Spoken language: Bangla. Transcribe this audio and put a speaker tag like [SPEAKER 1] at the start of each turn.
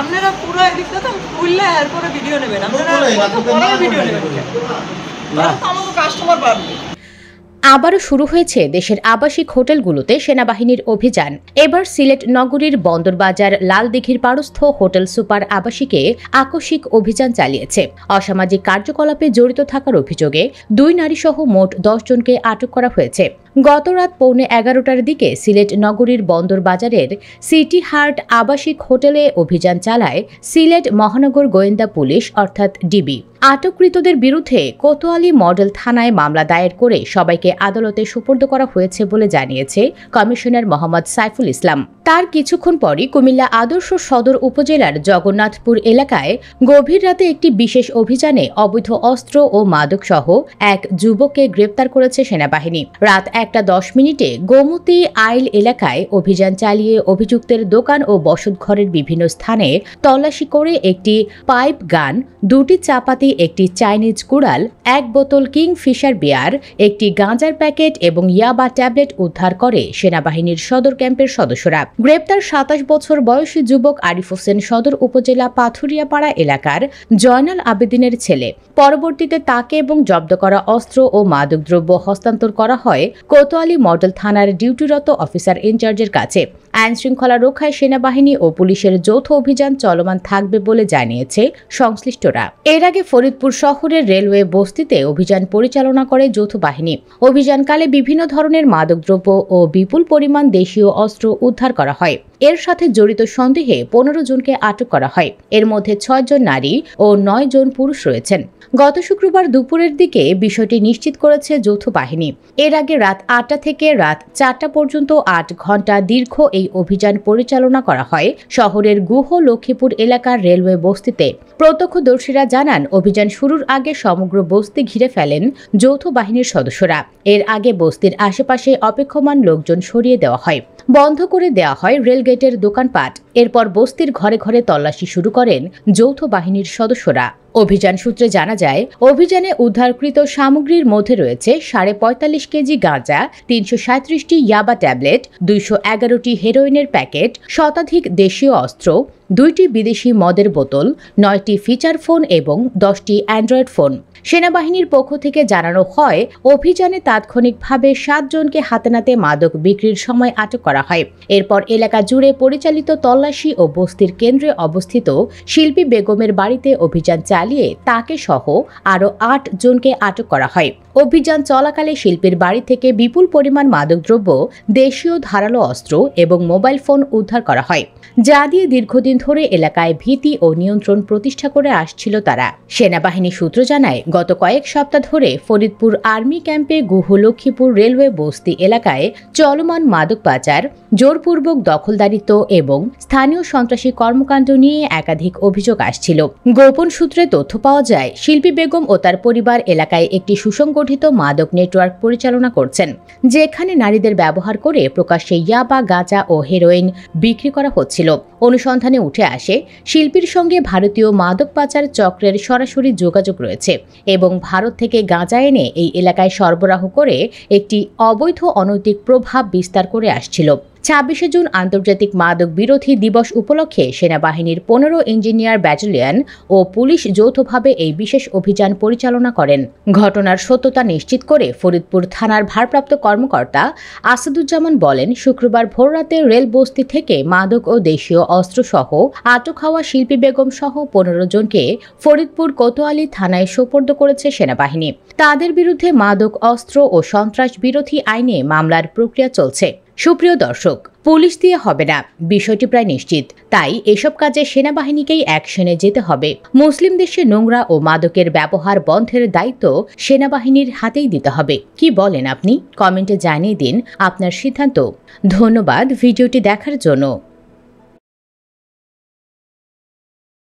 [SPEAKER 1] আপনারা পুরো এদিকটা তো খুললে এরপরে ভিডিও নেবেন, আপনারা ভিডিও নেবেন না, আমাদের কাস্টমার বাড়বে।
[SPEAKER 2] আবারও শুরু হয়েছে দেশের আবাসিক হোটেলগুলোতে সেনাবাহিনীর অভিযান। এবার সিলেট নগরীর বন্দরবাজার লালদিঘির পারস্থ হোটেল সুপার আবাসিকে আকস্মিক অভিযান চালিয়েছে। অসামাজিক কার্যকলাপে জড়িত থাকার অভিযোগে 2 নারীসহ মোট 10 জনকে আটক করা হয়েছে। গত রাত 11:15টার দিকে সিলেট নগরীর বন্দরবাজারের সিটি হার্ট আবাসিক হোটেলে অভিযান চালায় সিলেট মহানগর গোয়েন্দা পুলিশ অর্থাৎ ডিবি। আটককৃতদের বিরুদ্ধে কোতোয়ালি মডেল থানায় মামলা দায়ের করে সবাইকে আদালতে সোপর্দ করা হয়েছে বলে জানিয়েছে কমিশনার মোহাম্মদ সাইফুল ইসলাম। তার কিছুক্ষণ পরই কুমিল্লা আদর্শ সদর উপজেলার জগন্নাথপুর এলাকায় গভীর রাতে একটি বিশেষ অভিযানে অবৈধ অস্ত্র ও মাদক সহ এক যুবককে গ্রেপ্তার করেছে সেনাবাহিনী। রাত 1:10 গোমতী আইল এলাকায় অভিযান চালিয়ে অভিযুক্তের দোকান ও বসতঘরের বিভিন্ন স্থানে তল্লাশি করে একটি পাইপ গান, 2টি চাপাতি, একটি চাইনিজ কুড়াল, 1 বোতল কিংফিশার বিয়ার, একটি গাঁজার প্যাকেট এবং ইয়াবা ট্যাবলেট উদ্ধার করে সেনাবাহিনীর সদর ক্যাম্পের সদস্যরা। গ্রেপ্তার 27 বছর বয়সী যুবক আরিফ হোসেন সদর উপজেলা পাথুরিয়াপাড়া এলাকার জয়নাল আবেদিনের ছেলে। পরবর্তীতে তাকে এবং জব্দ করা অস্ত্র ও মাদকদ্রব্য হস্তান্তর করা হয় কোতোয়ালি মডেল থানার ডিউটিরত অফিসার ইনচার্জের কাছে। আইন শৃঙ্খলা রক্ষায় সেনাবাহিনী ও পুলিশের যৌথ অভিযান চলমান থাকবে বলে জানিয়েছে সংশ্লিষ্টরা। এর আগে ফরিদপুর শহরের রেলওয়ে বস্তিতে অভিযান পরিচালনা করে যৌথ বাহিনী। অভিযানকালে বিভিন্ন ধরনের মাদকদ্রব্য ও বিপুল পরিমাণ দেশীয় অস্ত্র উদ্ধার করা হয়। এর সাথে জড়িত সন্দেহে 15 জনকে আটক করা হয়। এর মধ্যে 6 জন নারী ও 9 জন পুরুষ রয়েছেন। গত শুক্রবার দুপুরের দিকে বিষয়টি নিশ্চিত করেছে যৌথ বাহিনী। এর আগে রাত 8টা থেকে রাত 4টা পর্যন্ত 8 ঘণ্টা দীর্ঘ এই অভিযান পরিচালনা করা হয় শহরের গুহ লক্ষ্মীপুর এলাকার রেলওয়ে বস্তিতে। প্রত্যক্ষদর্শীরা জানান, অভিযান শুরুর আগে সমগ্র বস্তি ঘিরে ফেলেন যৌথ বাহিনীর সদস্যরা। এর আগে বস্তির আশেপাশে অপেক্ষমান লোকজন সরিয়ে দেওয়া হয়, বন্ধ করে দেওয়া হয় রেলগেটের দোকানপাট। এরপর বস্তির ঘরে ঘরে তল্লাশি শুরু করেন যৌথ বাহিনীর সদস্যরা। অভিযান সূত্রে জানা যায়, অভিযানে উদ্ধারকৃত সামগ্রীর মধ্যে রয়েছে 45.5 কেজি গাঁজা, 337টি ইয়াবা ট্যাবলেট, 211টি হেরোইনের প্যাকেট, শতাধিক দেশীয় অস্ত্র, 2টি বিদেশি মদের বোতল, 9টি ফিচার ফোন এবং 10টি অ্যান্ড্রয়েড ফোন। সেনাবাহিনীর পক্ষ থেকে জানানো হয়, অভিযানে তাৎক্ষণিকভাবে 7 জনকে হাতে নাতে মাদক বিক্রির সময় আটক করা হয়। এরপর এলাকা জুড়ে পরিচালিত তল্লাশি ও বস্তির কেন্দ্রে অবস্থিত শিল্পী বেগমের বাড়িতে অভিযান চালিয়ে তাকে সহ আরও 8 জনকে আটক করা হয়। অভিযান চলাকালে শিল্পীর বাড়ি থেকে বিপুল পরিমাণ মাদকদ্রব্য, দেশীয় ধারালো অস্ত্র এবং মোবাইল ফোন উদ্ধার করা হয়, যা দিয়ে দীর্ঘদিন ধরে এলাকায় ভীতি ও নিয়ন্ত্রণ প্রতিষ্ঠা করে আসছিল তারা। সেনাবাহিনী সূত্র জানায়, গত কয়েক সপ্তাহ ধরে ফরিদপুর আর্মি ক্যাম্পে গুহ লক্ষ্মীপুর রেলওয়ে বস্তি এলাকায় চলমান মাদক পাচার, জোরপূর্বক দখলদারিত্ব এবং স্থানীয় সন্ত্রাসী কর্মকাণ্ড নিয়ে একাধিক অভিযোগ আসছিল। গোপন সূত্রে তথ্য পাওয়া যায়, শিল্পী বেগম ও তার পরিবার এলাকায় একটি সুসংগঠিত মাদক নেটওয়ার্ক পরিচালনা করছেন, যেখানে নারীদের ব্যবহার করে প্রকাশ্যে ইয়াবা, গাঁজা ও হেরোইন বিক্রি করা হচ্ছিল। অনুসন্ধানে উঠে আসে, শিল্পীর সঙ্গে ভারতীয় মাদক পাচার চক্রের সরাসরি যোগাযোগ রয়েছে এবং ভারত থেকে গাঁজা এনে এই এলাকায় সরবরাহ করে একটি অবৈধ অনৈতিক প্রভাব বিস্তার করে আসছিল। 26 জুন আন্তর্জাতিক মাদক বিরোধী দিবস উপলক্ষে সেনাবাহিনীর 15 ইঞ্জিনিয়ার ব্যাটালিয়ন ও পুলিশ যৌথভাবে এই বিশেষ অভিযান পরিচালনা করেন। ঘটনার সত্যতা নিশ্চিত করে ফরিদপুর থানার ভারপ্রাপ্ত কর্মকর্তা আসাদুজ্জামান বলেন, শুক্রবার ভোররাতে রেল বস্তি থেকে মাদক ও দেশীয় অস্ত্রসহ আটক হওয়া শিল্পী বেগম সহ 15 জনকে ফরিদপুর কোতোয়ালি থানায় সোপর্দ করেছে সেনাবাহিনী। তাদের বিরুদ্ধে মাদক, অস্ত্র ও সন্ত্রাস বিরোধী আইনে মামলার প্রক্রিয়া চলছে। সুপ্রিয় দর্শক, পুলিশ দিয়ে হবে না, বিষয়টি প্রায় নিশ্চিত। তাই এসব কাজে সেনাবাহিনীকেই অ্যাকশনে যেতে হবে। মুসলিম দেশে নোংরা ও মাদকের ব্যবহার বন্ধের দায়িত্ব সেনাবাহিনীর হাতেই দিতে হবে। কি বলেন আপনি? কমেন্টে জানিয়ে দিন আপনার সিদ্ধান্ত। ধন্যবাদ ভিডিওটি দেখার জন্য।